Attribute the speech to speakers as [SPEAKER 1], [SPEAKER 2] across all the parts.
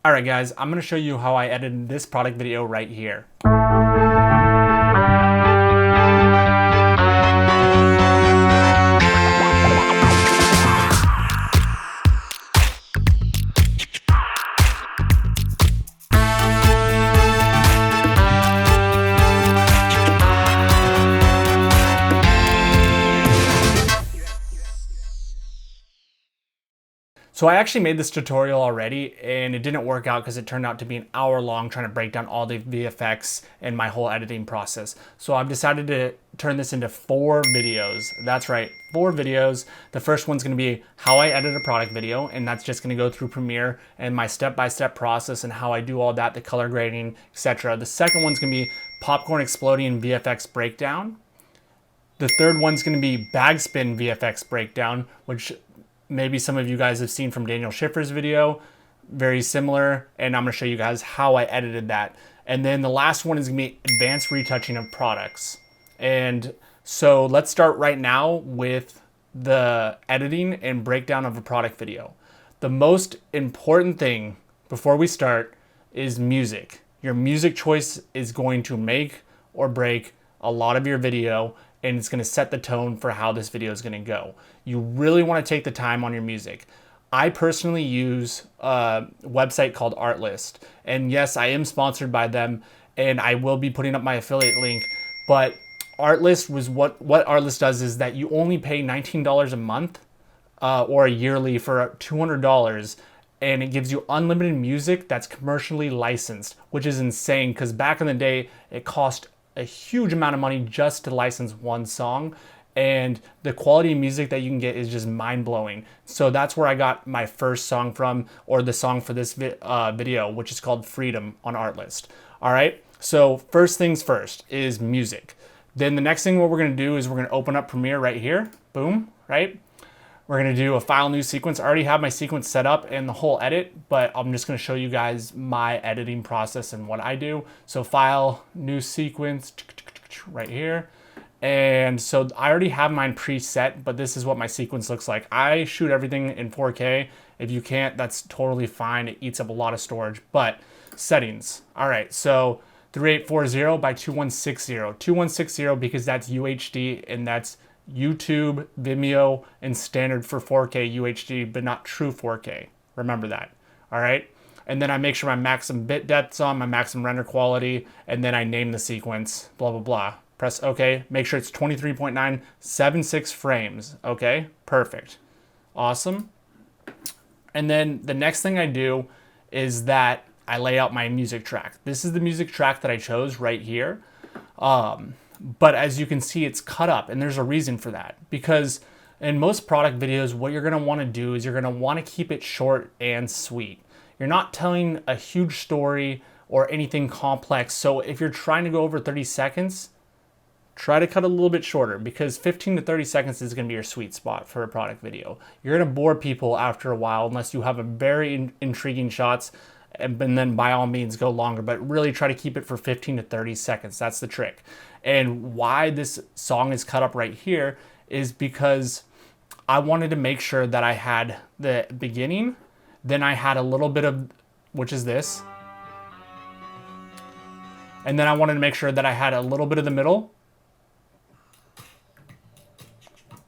[SPEAKER 1] All right, guys, I'm gonna show you how I edited this product video right here. So I actually made this tutorial already and it didn't work out because it turned out to be an hour long trying to break down all the VFX and my whole editing process. So I've decided to turn this into 4 videos. That's right, 4 videos. The first one's gonna be how I edit a product video, and that's just gonna go through Premiere and my step-by-step process and how I do all that, the color grading, etc. The second one's gonna be popcorn exploding VFX breakdown. The third one's gonna be bag spin VFX breakdown, which maybe some of you guys have seen from Daniel Schiffer's video, very similar, and I'm gonna show you guys how I edited that. And then the last one is gonna be advanced retouching of products. And so let's start right now with the editing and breakdown of a product video. The most important thing before we start is music. Your music choice is going to make or break a lot of your video, and it's gonna set the tone for how this video is gonna go. You really wanna take the time on your music. I personally use a website called Artlist. And yes, I am sponsored by them and I will be putting up my affiliate link, but Artlist was what Artlist does is that you only pay $19 a month or a yearly for $200, and it gives you unlimited music that's commercially licensed, which is insane because back in the day, it cost a huge amount of money just to license one song, and the quality of music that you can get is just mind-blowing. So that's where I got my first song from, or the song for this video, which is called Freedom on Artlist. All right, so first things first is music. Then the next thing what we're gonna do is we're gonna open up Premiere right here, boom, right? We're gonna do a file new sequence. I already have my sequence set up and the whole edit, but I'm just gonna show you guys my editing process and what I do. So file, new sequence, right here. And so I already have mine preset, but this is what my sequence looks like. I shoot everything in 4K. If you can't, that's totally fine. It eats up a lot of storage, but settings. All right, so 3840 by 2160. 2160 because that's UHD and that's YouTube, Vimeo, and standard for 4K UHD, but not true 4K. Remember that, all right? And then I make sure my maximum bit depth's on, my maximum render quality, and then I name the sequence, blah, blah, blah. Press OK, make sure it's 23.976 frames, okay? Perfect, awesome. And then the next thing I do is that I lay out my music track. This is the music track that I chose right here. But as you can see, it's cut up, and there's a reason for that. Because in most product videos, what you're gonna wanna do is you're gonna wanna keep it short and sweet. You're not telling a huge story or anything complex. So if you're trying to go over 30 seconds, try to cut a little bit shorter, because 15 to 30 seconds is gonna be your sweet spot for a product video. You're gonna bore people after a while unless you have a very intriguing shots, and then by all means go longer, but really try to keep it for 15 to 30 seconds. That's the trick. And why this song is cut up right here is because I wanted to make sure that I had the beginning, then I had a little bit of, which is this, and then I wanted to make sure that I had a little bit of the middle,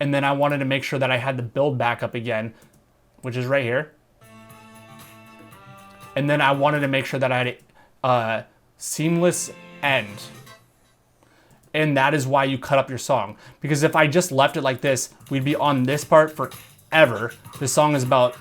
[SPEAKER 1] and then I wanted to make sure that I had the build back up again, which is right here. And then I wanted to make sure that I had a seamless end. And that is why you cut up your song. Because if I just left it like this, we'd be on this part forever. This song is about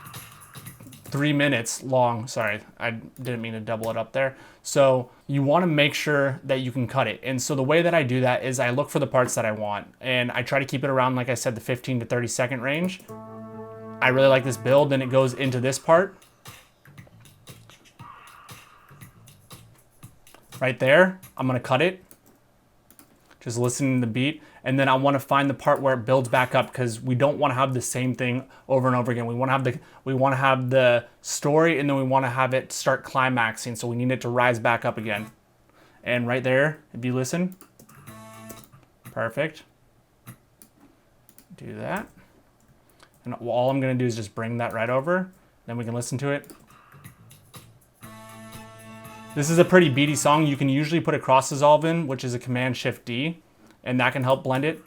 [SPEAKER 1] 3 minutes long. Sorry, I didn't mean to double it up there. So you wanna make sure that you can cut it. And so the way that I do that is I look for the parts that I want. And I try to keep it around, like I said, the 15 to 30 second range. I really like this build, then it goes into this part. Right there, I'm gonna cut it. Just listening to the beat. And then I wanna find the part where it builds back up, because we don't wanna have the same thing over and over again. We wanna have the story, and then we wanna have it start climaxing. So we need it to rise back up again. And right there, if you listen, perfect. Do that. And all I'm gonna do is just bring that right over. Then we can listen to it. This is a pretty beady song. You can usually put a cross dissolve in, which is a Command-Shift-D, and that can help blend it.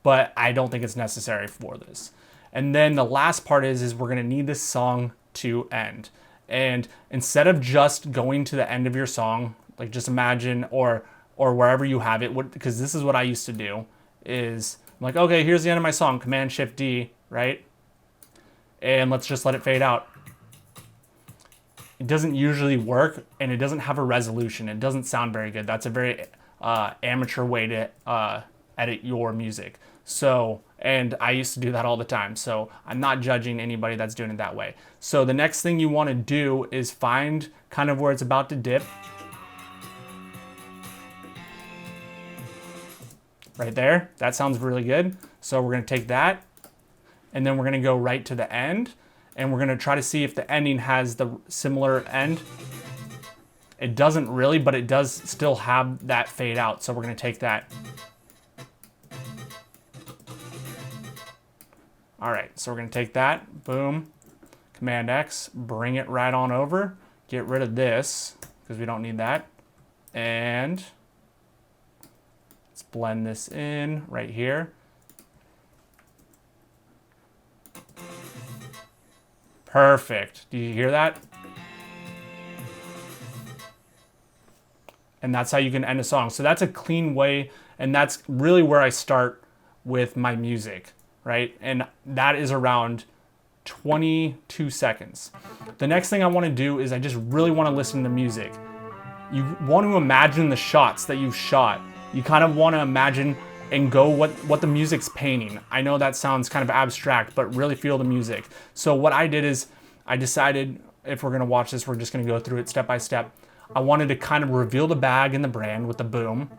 [SPEAKER 1] But I don't think it's necessary for this. And then the last part is we're gonna need this song to end. And instead of just going to the end of your song, like just imagine, or wherever you have it, because this is what I used to do, is I'm like, okay, here's the end of my song, Command-Shift-D, right? And let's just let it fade out. It doesn't usually work, and it doesn't have a resolution. It doesn't sound very good. That's a very amateur way to edit your music. So, and I used to do that all the time. So I'm not judging anybody that's doing it that way. So the next thing you want to do is find kind of where it's about to dip. Right there. That sounds really good. So we're going to take that, and then we're going to go right to the end, and we're going to try to see if the ending has the similar end. It doesn't really, but it does still have that fade out. So we're going to take that. All right, so we're going to take that, boom, Command X, bring it right on over, get rid of this because we don't need that, and let's blend this in right here. Perfect. Do you hear that? And that's how you can end a song. So that's a clean way, and that's really where I start with my music, right? And that is around 22 seconds. The next thing I want to do is I just really want to listen to music. You want to imagine the shots that you've shot. You kind of want to imagine and go what the music's painting. I know that sounds kind of abstract, but really feel the music. So what I did is I decided, if we're going to watch this, we're just going to go through it step by step. I wanted to kind of reveal the bag and the brand with the boom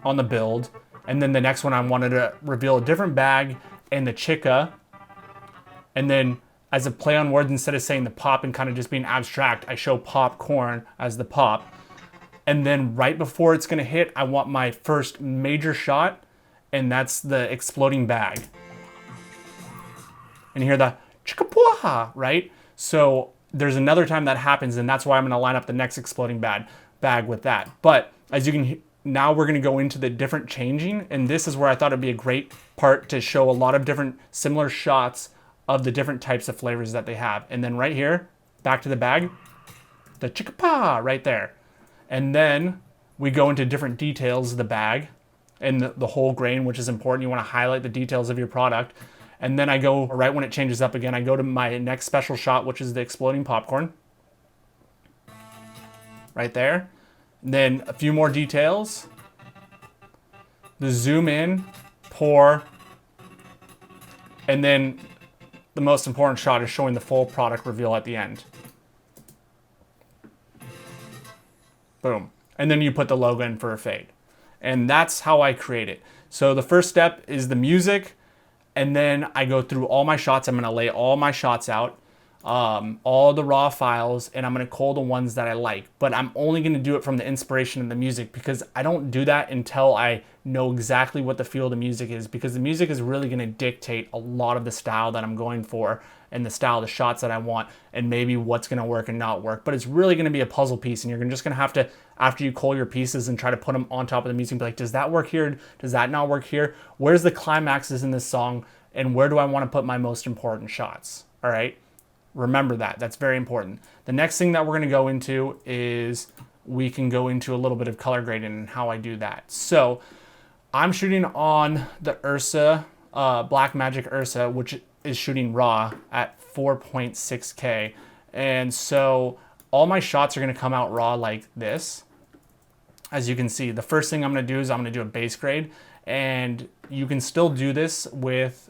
[SPEAKER 1] on the build. And then the next one, I wanted to reveal a different bag and the chica. And then as a play on words, instead of saying the pop and kind of just being abstract, I show popcorn as the pop. And then right before it's gonna hit, I want my first major shot, and that's the exploding bag. And you hear the chicka-pwah, right? So there's another time that happens, and that's why I'm gonna line up the next exploding bag with that. But as you can, now we're gonna go into the different changing, and this is where I thought it'd be a great part to show a lot of different similar shots of the different types of flavors that they have. And then right here, back to the bag, the chicka-pa right there. And then we go into different details of the bag and the whole grain, which is important. You wanna highlight the details of your product. And then I go, right when it changes up again, I go to my next special shot, which is the exploding popcorn. Right there. And then a few more details. The zoom in, pour, and then the most important shot is showing the full product reveal at the end. Boom. And then you put the logo in for a fade. And that's how I create it. So the first step is the music, and then I go through all my shots. I'm gonna lay all my shots out, all the raw files, and I'm gonna cull the ones that I like. But I'm only gonna do it from the inspiration of the music, because I don't do that until I know exactly what the feel of the music is, because the music is really gonna dictate a lot of the style that I'm going for and the style of the shots that I want, and maybe what's gonna work and not work. But it's really gonna be a puzzle piece, and you're just gonna have to, after you cull your pieces and try to put them on top of the music, be like, does that work here? Does that not work here? Where's the climaxes in this song? And where do I wanna put my most important shots? All right, remember that, that's very important. The next thing that we're gonna go into is we can go into a little bit of color grading and how I do that. So I'm shooting on the Ursa, Blackmagic Ursa, which is shooting raw at 4.6K. And so all my shots are gonna come out raw like this. As you can see, the first thing I'm gonna do is I'm gonna do a base grade, and you can still do this with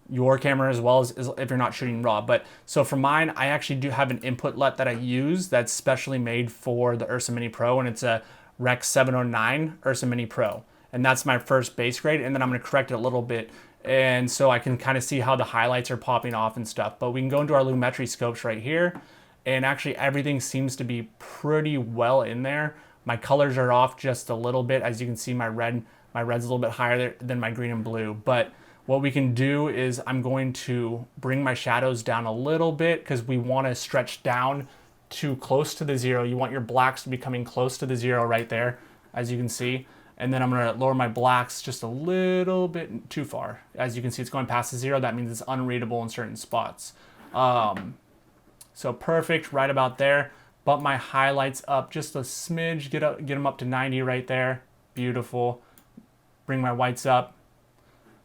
[SPEAKER 1] your camera as well as if you're not shooting raw. But so for mine, I actually do have an input LUT that I use that's specially made for the Ursa Mini Pro, and it's a Rec 709 Ursa Mini Pro. And that's my first base grade, and then I'm gonna correct it a little bit, and so I can kind of see how the highlights are popping off and stuff. But we can go into our Lumetri scopes right here, and actually everything seems to be pretty well in there. My colors are off just a little bit. As you can see, my red's a little bit higher than my green and blue. But what we can do is I'm going to bring my shadows down a little bit, because we want to stretch down to close to the zero. You want your blacks to be coming close to the zero right there, as you can see. And then I'm gonna lower my blacks just a little bit too far. As you can see, it's going past the zero. That means it's unreadable in certain spots. So perfect, right about there. Bump my highlights up just a smidge, get them up to 90 right there. Beautiful. Bring my whites up.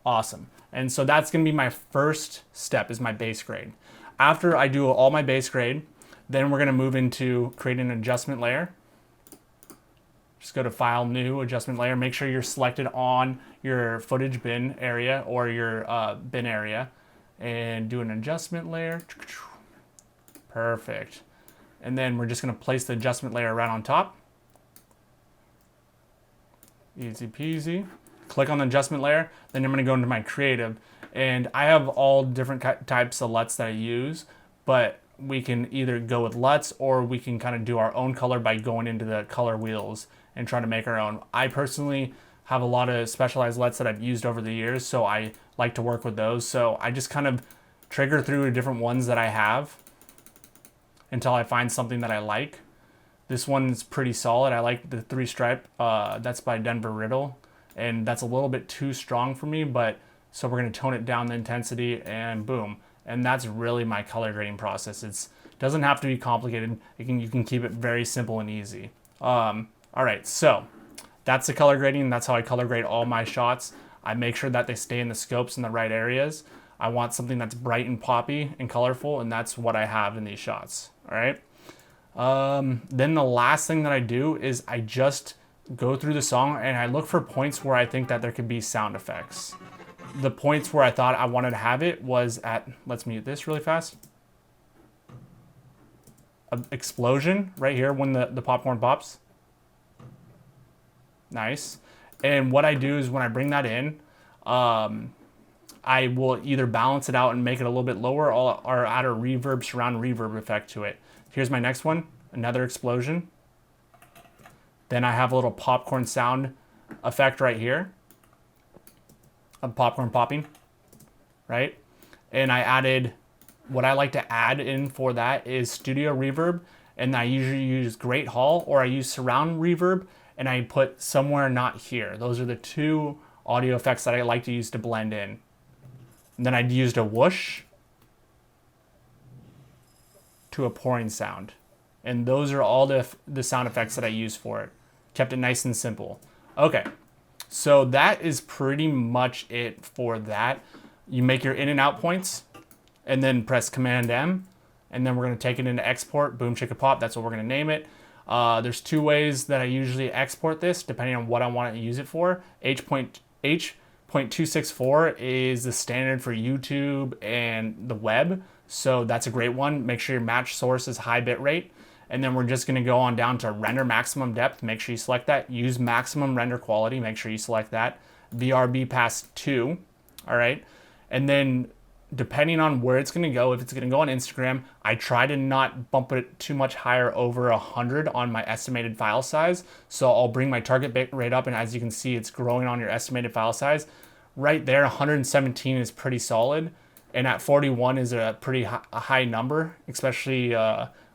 [SPEAKER 1] Awesome. And so that's gonna be my first step, is my base grade. After I do all my base grade, then we're gonna move into creating an adjustment layer. Just go to File, New, Adjustment Layer. Make sure you're selected on your footage bin area or your bin area, and do an adjustment layer. Perfect. And then we're just gonna place the adjustment layer right on top. Easy peasy. Click on the adjustment layer, then I'm gonna go into my creative. And I have all different types of LUTs that I use, but we can either go with LUTs or we can kind of do our own color by going into the color wheels and trying to make our own. I personally have a lot of specialized LUTs that I've used over the years, so I like to work with those. So I just kind of trigger through the different ones that I have until I find something that I like. This one's pretty solid. I like the 3 stripe. That's by Denver Riddle, and that's a little bit too strong for me, but so we're gonna tone it down the intensity, and boom. And that's really my color grading process. It doesn't have to be complicated. You can keep it very simple and easy. All right, so that's the color grading. That's how I color grade all my shots. I make sure that they stay in the scopes in the right areas. I want something that's bright and poppy and colorful, and that's what I have in these shots, all right? Then the last thing that I do is I just go through the song and I look for points where I think that there could be sound effects. The points where I thought I wanted to have it was at, let's mute this really fast. An explosion right here when the popcorn pops. Nice. And what I do is when I bring that in, I will either balance it out and make it a little bit lower or add a reverb, surround reverb effect to it. Here's my next one, another explosion. Then I have a little popcorn sound effect right here. Of popcorn popping, right? And I added, what I like to add in for that is studio reverb, and I usually use Great Hall or I use surround reverb, and I put somewhere not here. Those are the 2 audio effects that I like to use to blend in. And then I used a whoosh to a pouring sound. And those are all the sound effects that I use for it. Kept it nice and simple. Okay. So that is pretty much it for that. You make your in and out points and then press Command M, and then we're gonna take it into export, boom chicka pop, that's what we're gonna name it. There's 2 ways that I usually export this depending on what I want to use it for. H.264 is the standard for YouTube and the web, so that's a great one. Make sure your match source is high bit rate. And then we're just gonna go on down to render maximum depth. Make sure you select that. Use maximum render quality. Make sure you select that. VRB past 2, all right? And then depending on where it's gonna go, if it's gonna go on Instagram, I try to not bump it too much higher over 100 on my estimated file size. So I'll bring my target bit rate up, and as you can see, it's growing on your estimated file size. Right there, 117 is pretty solid. And at 41 is a pretty high number, especially,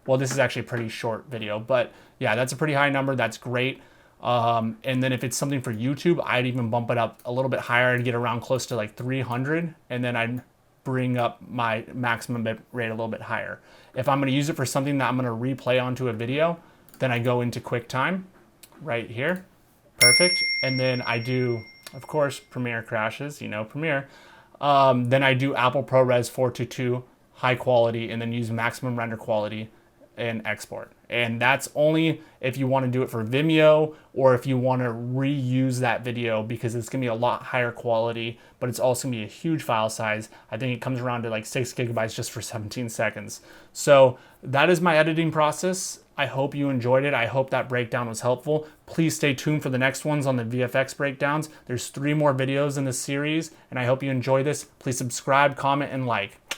[SPEAKER 1] well, this is actually a pretty short video, but yeah, that's a pretty high number. That's great. And then if it's something for YouTube, I'd even bump it up a little bit higher and get around close to like 300. And then I'd bring up my maximum bit rate a little bit higher. If I'm gonna use it for something that I'm gonna replay onto a video, then I go into QuickTime right here. Perfect. And then I do, of course, Premiere crashes, you know, Premiere. Then I do Apple ProRes 422 high quality, and then use maximum render quality and export. And that's only if you want to do it for Vimeo or if you want to reuse that video, because it's going to be a lot higher quality, but it's also going to be a huge file size. I think it comes around to like 6 gigabytes just for 17 seconds. So that is my editing process. I hope you enjoyed it. I hope that breakdown was helpful. Please stay tuned for the next ones on the VFX breakdowns. There's 3 more videos in this series, and I hope you enjoy this. Please subscribe, comment, and like.